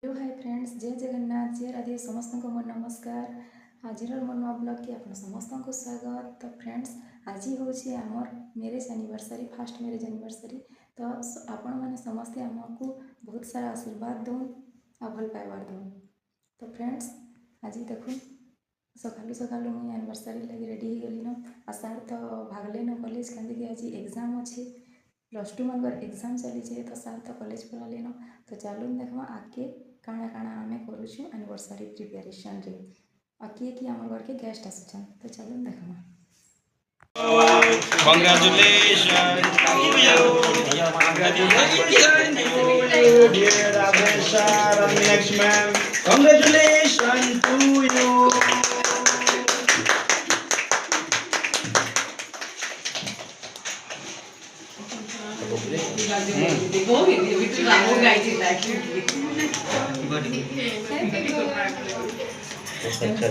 Hello hi friends, जय जगन्नाथ, जय राधे समस्त को मोर नमस्कार। आज मोर नुआ ब्लॉग की आप समस्त को स्वागत। तो फ्रेंड्स, आज हूँ आमर marriage anniversary, first marriage anniversary. तो आपण मैंने समस्ते आमको बहुत सारा आशीर्वाद दौन आ भल पाइबार दौन। तो फ्रेंड्स, आज देखूँ सकालू सकालू मुझे एनिवर्सरी लगी रेडी हो गली न। आ सार तो भागले न कॉलेज कहीं आज एग्जाम अच्छे, +2 मनकर एग्जाम चली। तो सार तो कॉलेज पढ़ाले न। तो चलो देखा आगे काଣା काଣା आमे करूँ एनिवर्सरी प्रिपेरेशन रे। आ किए आम घर के गेस्ट आसुचन। तो चलो देखा। Congratulations to you. Congratulations to you, dear Abheshar and next ma'am. Congratulations to you.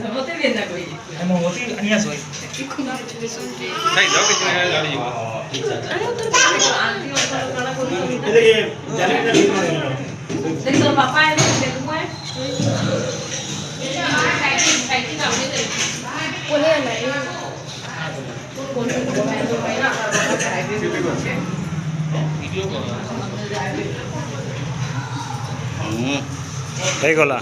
होते भी ना कोई हम होती अनिया सोई नहीं जाओ किसी ने गाड़ी जी अरे उधर आंटी और बड़ा कोई ये जाने का देख तो पापा है देख को है साइकिल आवे दे बोले नहीं वीडियो को ହେଇଗଲା।